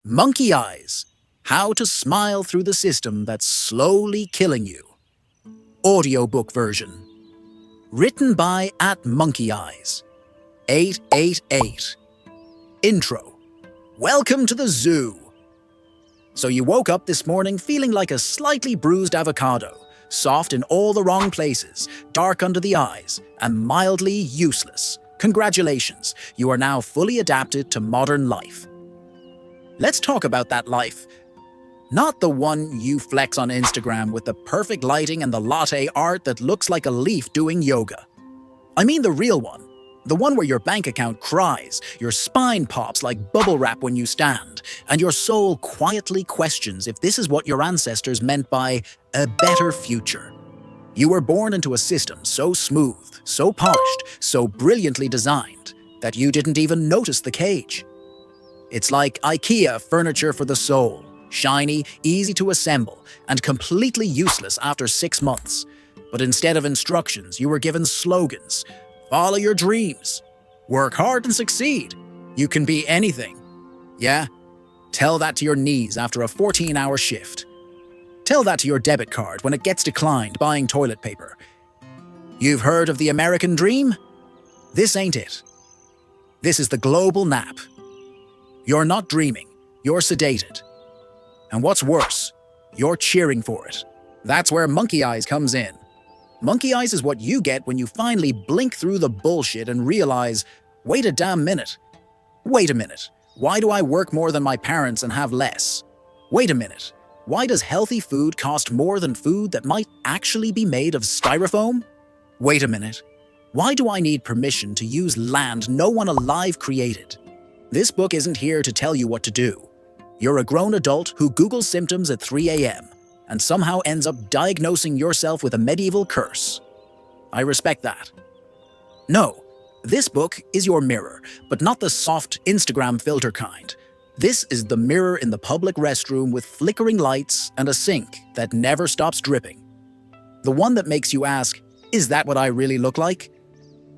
Monkey Eyes: How to Smile Through the System That's Slowly Killing You. Audiobook version. Written by @Monkey Eyes. 888. Intro. Welcome to the zoo. So you woke up this morning feeling like a slightly bruised avocado, soft in all the wrong places, dark under the eyes, and mildly useless. Congratulations, you are now fully adapted to modern life. Let's talk about that life. Not the one you flex on Instagram with the perfect lighting and the latte art that looks like a leaf doing yoga. I mean the real one. The one where your bank account cries, your spine pops like bubble wrap when you stand, and your soul quietly questions if this is what your ancestors meant by a better future. You were born into a system so smooth, so polished, so brilliantly designed that you didn't even notice the cage. It's like IKEA furniture for the soul, shiny, easy to assemble, and completely useless after 6 months. But instead of instructions, you were given slogans. Follow your dreams. Work hard and succeed. You can be anything. Yeah? Tell that to your knees after a 14-hour shift. Tell that to your debit card when it gets declined buying toilet paper. You've heard of the American dream? This ain't it. This is the global nap. You're not dreaming, you're sedated. And what's worse, you're cheering for it. That's where Monkey Eyes comes in. Monkey Eyes is what you get when you finally blink through the bullshit and realize, wait a damn minute. Wait a minute, why do I work more than my parents and have less? Wait a minute, why does healthy food cost more than food that might actually be made of styrofoam? Wait a minute, why do I need permission to use land no one alive created? This book isn't here to tell you what to do. You're a grown adult who Googles symptoms at 3 a.m. and somehow ends up diagnosing yourself with a medieval curse. I respect that. No, this book is your mirror, but not the soft Instagram filter kind. This is the mirror in the public restroom with flickering lights and a sink that never stops dripping. The one that makes you ask, is that what I really look like?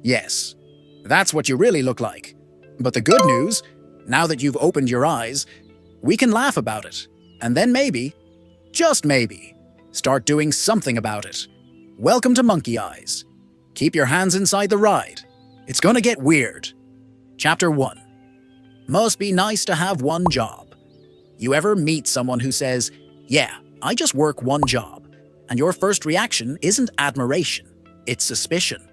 Yes, that's what you really look like. But the good news, now that you've opened your eyes, we can laugh about it, and then maybe, just maybe, start doing something about it. Welcome to Monkey Eyes. Keep your hands inside the ride. It's gonna get weird. Chapter 1. Must be nice to have one job. You ever meet someone who says, yeah, I just work one job, and your first reaction isn't admiration, it's suspicion.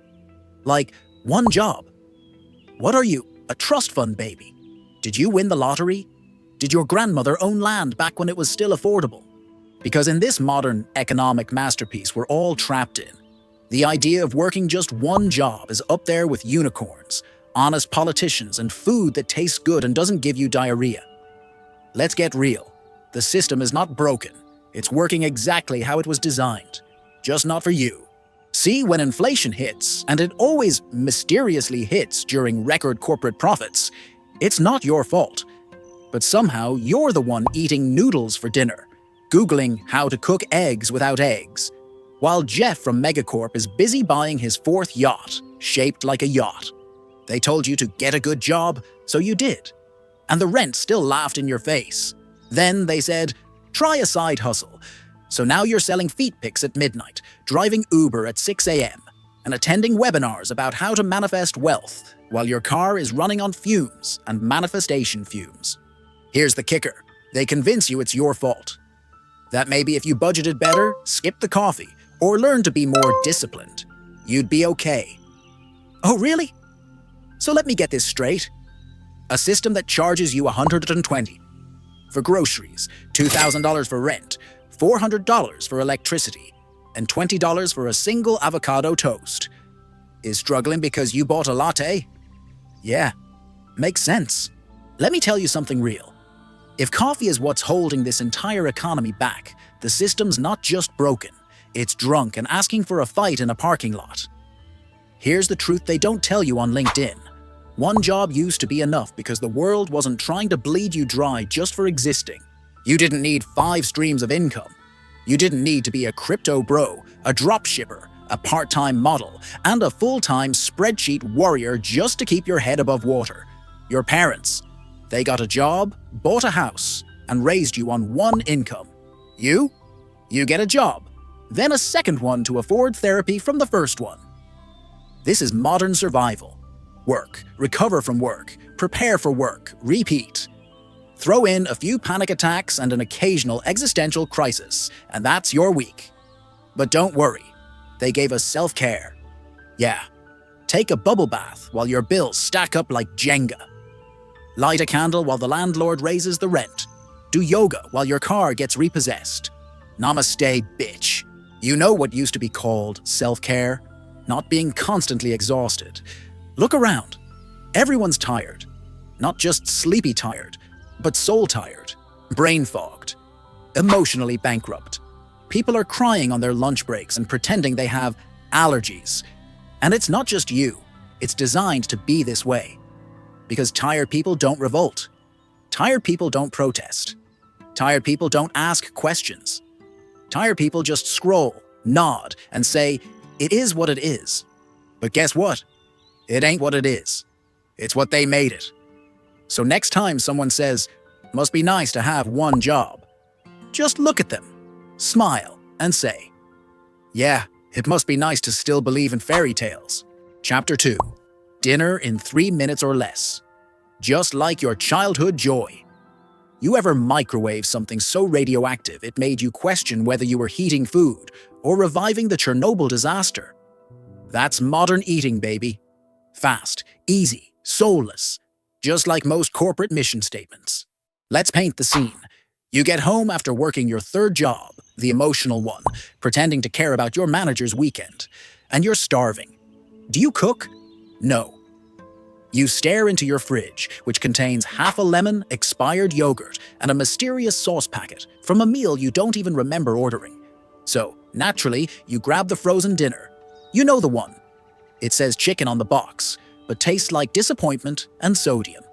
Like, one job? What are you? A trust fund baby? Did you win the lottery? Did your grandmother own land back when it was still affordable? Because in this modern economic masterpiece we're all trapped in, the idea of working just one job is up there with unicorns, honest politicians, and food that tastes good and doesn't give you diarrhea. Let's get real. The system is not broken. It's working exactly how it was designed. Just not for you. See, when inflation hits, and it always mysteriously hits during record corporate profits, it's not your fault. But somehow you're the one eating noodles for dinner, Googling how to cook eggs without eggs, while Jeff from Megacorp is busy buying his 4th yacht, shaped like a yacht. They told you to get a good job, so you did. And the rent still laughed in your face. Then they said, try a side hustle. So now you're selling feet pics at midnight, driving Uber at 6 a.m., and attending webinars about how to manifest wealth while your car is running on fumes and manifestation fumes. Here's the kicker. They convince you it's your fault. That maybe if you budgeted better, skipped the coffee, or learned to be more disciplined, you'd be okay. Oh, really? So let me get this straight. A system that charges you $120 for groceries, $2,000 for rent, $400 for electricity, and $20 for a single avocado toast is struggling because you bought a latte? Yeah, makes sense. Let me tell you something real. If coffee is what's holding this entire economy back, the system's not just broken, it's drunk and asking for a fight in a parking lot. Here's the truth they don't tell you on LinkedIn. One job used to be enough because the world wasn't trying to bleed you dry just for existing. You didn't need 5 streams of income. You didn't need to be a crypto bro, a drop shipper, a part-time model, and a full-time spreadsheet warrior just to keep your head above water. Your parents, They got a job, bought a house, and raised you on one income. You get a job, then a second one to afford therapy from the first one. This is modern survival. Work, recover from work, prepare for work, repeat. Throw in a few panic attacks and an occasional existential crisis, and that's your week. But don't worry, they gave us self-care. Yeah, take a bubble bath while your bills stack up like Jenga. Light a candle while the landlord raises the rent. Do yoga while your car gets repossessed. Namaste, bitch. You know what used to be called self-care? Not being constantly exhausted. Look around. Everyone's tired. Not just sleepy tired, but soul tired, brain fogged, emotionally bankrupt. People are crying on their lunch breaks and pretending they have allergies. And it's not just you. It's designed to be this way. Because tired people don't revolt. Tired people don't protest. Tired people don't ask questions. Tired people just scroll, nod, and say, "It is what it is." But guess what? It ain't what it is. It's what they made it. So next time someone says, "Must be nice to have one job," just look at them, smile, and say, "Yeah, it must be nice to still believe in fairy tales." Chapter 2. Dinner in 3 minutes or less. Just like your childhood joy. You ever microwave something so radioactive it made you question whether you were heating food or reviving the Chernobyl disaster? That's modern eating, baby. Fast, easy, soulless. Just like most corporate mission statements. Let's paint the scene. You get home after working your third job, the emotional one, pretending to care about your manager's weekend, and you're starving. Do you cook? No. You stare into your fridge, which contains half a lemon, expired yogurt, and a mysterious sauce packet from a meal you don't even remember ordering. So, naturally, you grab the frozen dinner. You know the one. It says chicken on the box, but tastes like disappointment and sodium.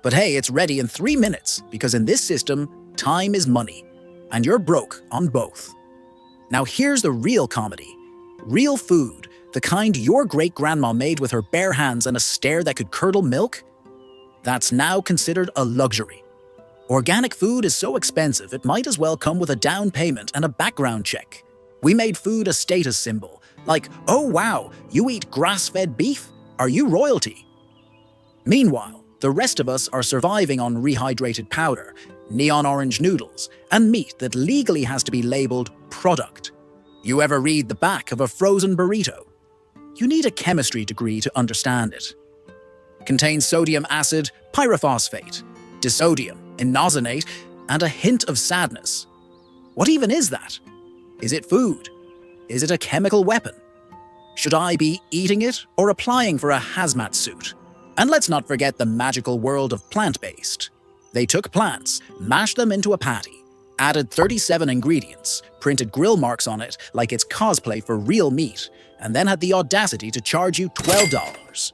But hey, it's ready in 3 minutes, because in this system, time is money, and you're broke on both. Now here's the real comedy. Real food, the kind your great-grandma made with her bare hands and a stare that could curdle milk? That's now considered a luxury. Organic food is so expensive it might as well come with a down payment and a background check. We made food a status symbol, like, "Oh wow, you eat grass-fed beef? Are you royalty?" Meanwhile, the rest of us are surviving on rehydrated powder, neon orange noodles, and meat that legally has to be labeled product. You ever read the back of a frozen burrito? You need a chemistry degree to understand it. Contains sodium acid, pyrophosphate, disodium, inosinate, and a hint of sadness. What even is that? Is it food? Is it a chemical weapon? Should I be eating it or applying for a hazmat suit? And let's not forget the magical world of plant-based. They took plants, mashed them into a patty, added 37 ingredients, printed grill marks on it like it's cosplay for real meat, and then had the audacity to charge you $12.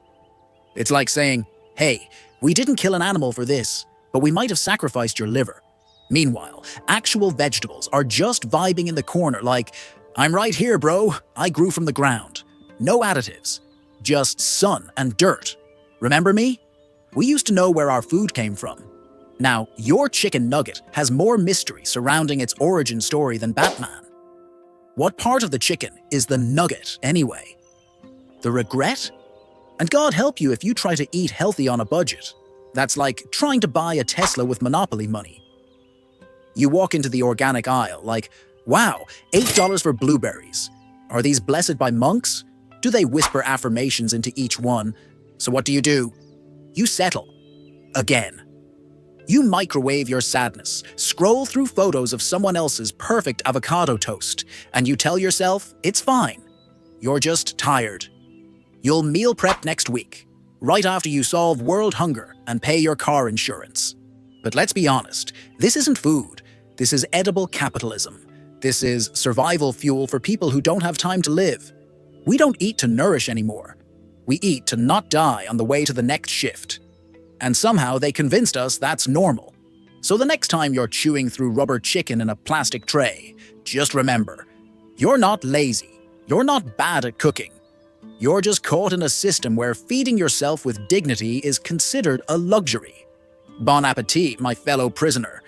It's like saying, "Hey, we didn't kill an animal for this, but we might have sacrificed your liver." Meanwhile, actual vegetables are just vibing in the corner like, "I'm right here, bro. I grew from the ground." No additives. Just sun and dirt. Remember me? We used to know where our food came from. Now, your chicken nugget has more mystery surrounding its origin story than Batman. What part of the chicken is the nugget, anyway? The regret? And God help you if you try to eat healthy on a budget. That's like trying to buy a Tesla with Monopoly money. You walk into the organic aisle like, "Wow, $8 for blueberries. Are these blessed by monks? Do they whisper affirmations into each one?" So what do? You settle. Again. You microwave your sadness, scroll through photos of someone else's perfect avocado toast, and you tell yourself it's fine. You're just tired. You'll meal prep next week, right after you solve world hunger and pay your car insurance. But let's be honest, this isn't food. This is edible capitalism. This is survival fuel for people who don't have time to live. We don't eat to nourish anymore. We eat to not die on the way to the next shift. And somehow they convinced us that's normal. So the next time you're chewing through rubber chicken in a plastic tray, just remember, you're not lazy. You're not bad at cooking. You're just caught in a system where feeding yourself with dignity is considered a luxury. Bon appetit, my fellow prisoner.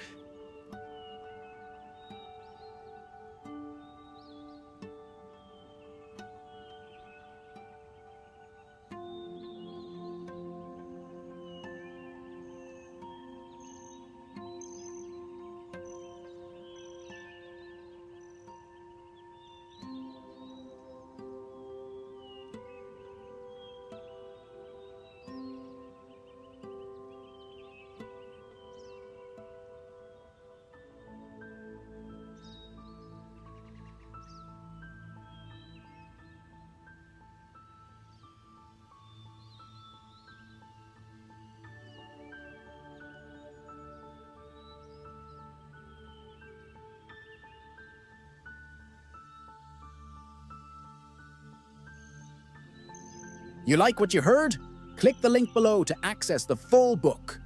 You like what you heard? Click the link below to access the full book.